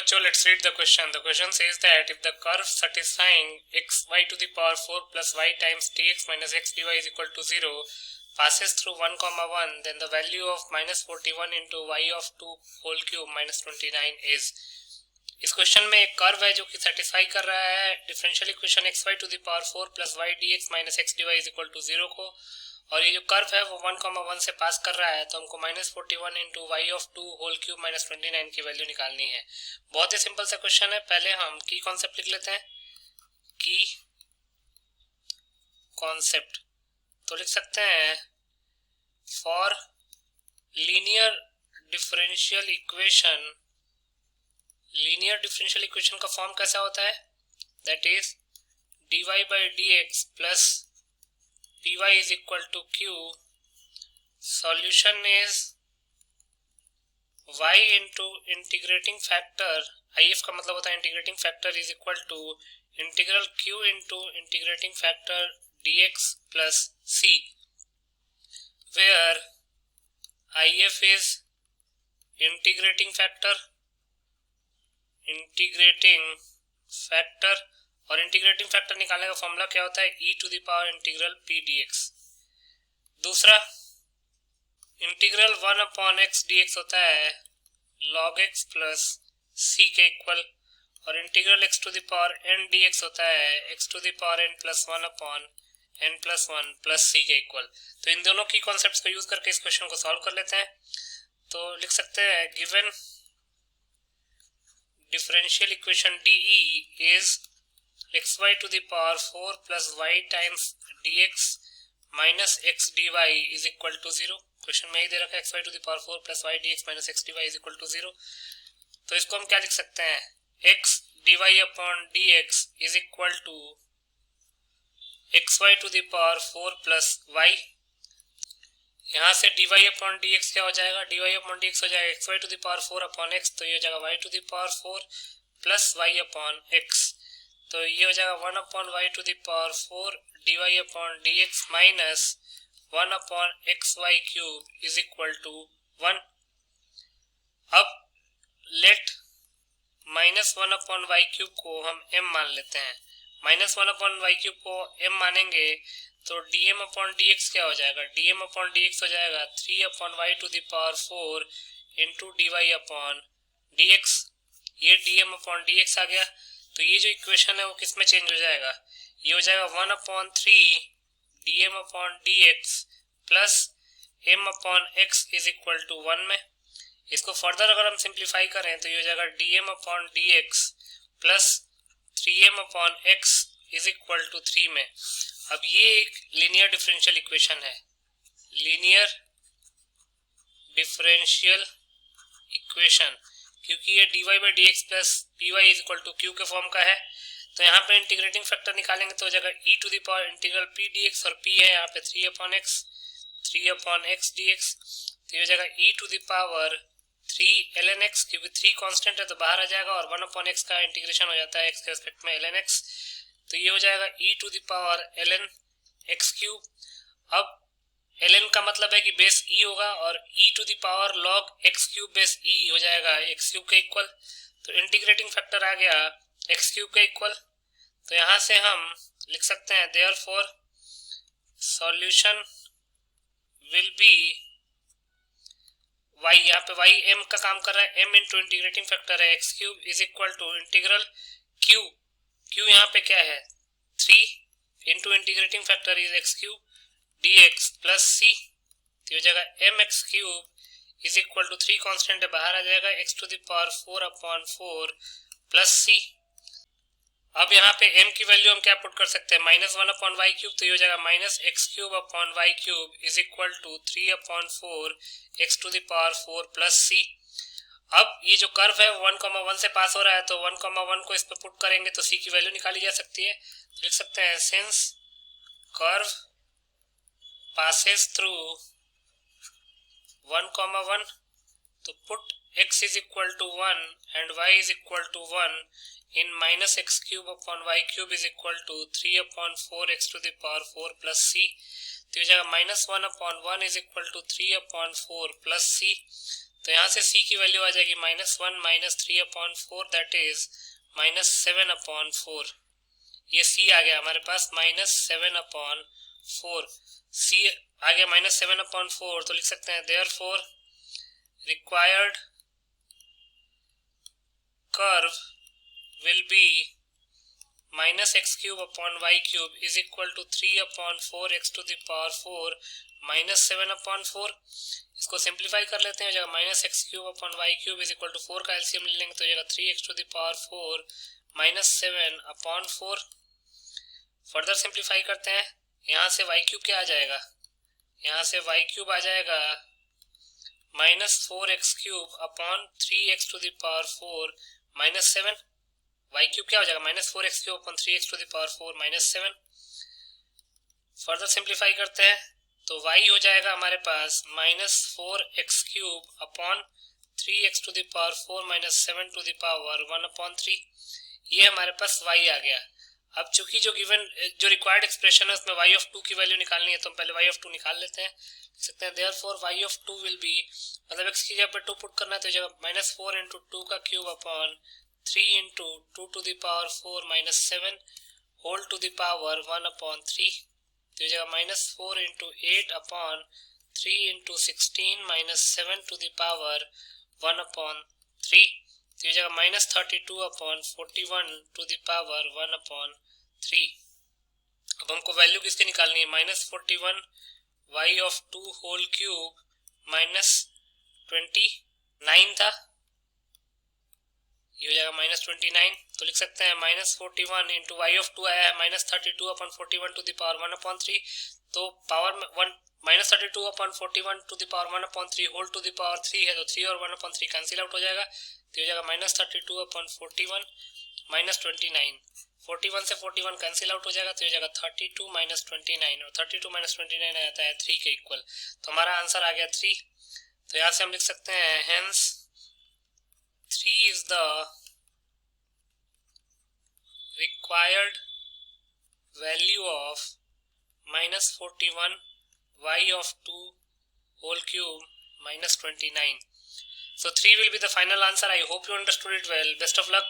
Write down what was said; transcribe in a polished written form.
बच्चों, let's read the question. The question says that if the curve satisfying xy to the power 4 plus y times dx minus x dy is equal to 0 passes through 1 comma 1, then the value of minus 41 into y of 2 whole cube minus 29 is. इस question में एक curve है जो कि satisfy कर रहा है differential equation xy to the power 4 plus y dx minus x dy is equal to 0 को, और ये जो कर्व है वो 1,1 से पास कर रहा है, तो हमको minus 41 into y of 2 whole cube minus 29 की वैल्यू निकालनी है। बहुत ही सिंपल सा क्वेश्चन है। पहले हम की कॉन्सेप्ट लिख लेते हैं। की कॉन्सेप्ट तो लिख सकते हैं for linear differential equation. Linear differential equation का फॉर्म कैसा होता है? That is dy by d x plus py is equal to q. Solution is y into integrating factor, if का मतलब होता है integrating factor is equal to integral q into integrating factor dx plus c, where if is integrating factor और integrating factor निकालने का formula क्या होता है? e to the power integral p dx। दूसरा इंटीग्रल 1 अपॉन x dx होता है log x plus c के इक्वल, और integral x to the power n dx होता है x to the power n plus 1 upon n plus 1 plus c के equal. तो इन दोनों की कॉन्सेप्ट्स को यूज करके इस क्वेश्चन को सॉल्व कर लेते हैं। तो लिख सकते हैं given differential equation DE is xy to the power 4 plus y times dx minus x dy is equal to 0। Question में ही दे रखा है xy to the power 4 plus y dx minus x dy is equal to 0। तो इसको हम क्या लिख सकते हैं? x dy upon dx is equal to xy to the power 4 plus y। यहाँ से dy upon dx क्या हो जाएगा? dy upon dx हो जाएगा xy to the power 4 upon x, तो ये हो जाएगा y to the power 4 plus y upon x, तो ये हो जाएगा 1 upon y to the power 4 d y upon d x minus 1 upon x y cube is equal to 1। अब let minus 1 upon y cube को हम m मान लेते हैं। माइनस 1 अपॉन वाई क्यूब को m मानेंगे तो d m upon d x क्या हो जाएगा? D m upon d x हो जाएगा 3 upon y to the power 4 into D y upon d x. ये d m upon d x आ गया, तो ये जो इक्वेशन है वो किस में चेंज हो जाएगा? ये हो जाएगा 1 upon 3 d m upon d x plus m upon x is equal to 1 में। इसको फर्दर अगर हम सिंप्लीफाई करें तो ये हो जाएगा d m upon d x plus 3m upon x is equal to 3 में। अब ये एक लीनियर डिफरेंशियल इक्वेशन है। लीनियर डिफरेंशियल इक्वेशन, क्योंकि ये dy by d x plus p y is equal to q के फॉर्म का है, तो यहाँ पे इंटीग्रेटिंग फैक्टर निकालेंगे तो हो जाएगा e to the power integral p dx, और p है यहाँ पे 3 अपॉन x dx, तो ये हो जाएगा e to the power 3 ln x, क्योंकि 3 कांस्टेंट है तो बाहर आ जाएगा, और 1 अपॉन x का इंटीग्रेशन हो जाता है x के रिस्पेक्ट में ln x, तो ये हो जाएगा e to the power ln x cube. अब ln का मतलब है कि बेस e होगा, और e to the power log x cube base e हो जाएगा x क्यूब के इक्वल, तो इंटीग्रेटिंग फैक्टर आ गया x क्यूब के इक्वल। तो यहाँ से हम लिख सकते हैं therefore solution will be y, यहाँ पे y m का काम कर रहा है, m इंटू इंटीग्रेटिंग फैक्टर है x cube is equal to integral q यहाँ पे क्या है 3 into integrating factor is x cube dx plus c, तो हो जाएगा mx cube is equal to 3 constant है बाहर आ जाएगा x to the power 4 upon 4 plus c। अब यहाँ पे m की वैल्यू हम क्या पुट कर सकते हैं? माइनस 1 अपॉन वाई क्यूब, तो ये हो जाएगा minus x cube upon y cube is equal to 3 upon 4 x to the power 4 plus c। अब ये जो कर्व है 1,1 से पास हो रहा है, तो 1,1 को इस पे पुट करेंगे तो c की वैल्यू निकाली जा सकती है। तो लिख सकते हैं सिंस कर्व passes through 1,1, तो put x is equal to 1 and y is equal to 1 in minus x cube upon y cube is equal to 3 upon 4 x to the power 4 plus c, तो हो जाएगा minus 1 upon 1 is equal to 3 upon 4 plus c। तो यहाँ से c की value आ जाएगी -1 -3/4, that is -7/4। ये c आ गया हमारे पास -7/4। c आ गया -7/4, तो लिख सकते हैं therefore required curve will be -x³/y³ is equal to 3/4x⁴ -7/4। इसको सिंप्लीफाई कर लेते हैं, जगह -x³/y³ इज इक्वल टू 4 का एलसीएम ले लेंगे तो जगह 3x⁴ -7/4। फर्दर सिंप्लीफाई करते हैं, यहाँ से y³ क्या आ जाएगा, यहाँ से y³ आ जाएगा -4x³/3x⁴ -7। y³ क्या हो जाएगा -4x³/3x⁴ -7। फर्दर सिंप्लीफाई करते हैं तो y हो जाएगा हमारे पास -4x³/3x⁴ -7/1/3। ये हमारे पास y आ गया। अब चूंकि जो रिक्वायर्ड एक्सप्रेशन है उसमें y(2) की वैल्यू निकालनी है, तो हम पहले y(2) निकाल लेते हैं। लिख सकते हैं देयरफॉर y(2) विल बी, मतलब x की जगह पे 2 पुट करना है तो जगह -4 × 2 का cube upon 3 × 2⁴ -7 whole to the power 1/3। तो ये जगह -4 × 8 अपॉन 3 × 16 -7 टू द पावर 1/3। तो ये जगह -32/41 टू द पावर 1/3। अब हमको वैल्यू किसकी निकालनी है, -41 y(2) होल क्यूब -29 था, ये हो जाएगा -29। तो लिख सकते हैं -41 इंटू y(2) आया है -32/41 टू द पावर 1/3। तो पावर में -32/41 to the power 1/3 whole to the power 3 है, तो 3 और 1/3 कैंसिल आउट हो जाएगा। तो हो जाएगा -32/41 -29। 41 से 41 कैंसिल आउट हो जाएगा, तो हो जाएगा 32 - 29, और 32 - 29 आ जाता है 3 के इक्वल। तो हमारा आंसर आ गया 3। तो यहाँ से हम लिख सकते हैं hence 3 is the required value of -41 y(2) whole cube -29. So 3 will be the final answer. I hope you understood it well. Best of luck.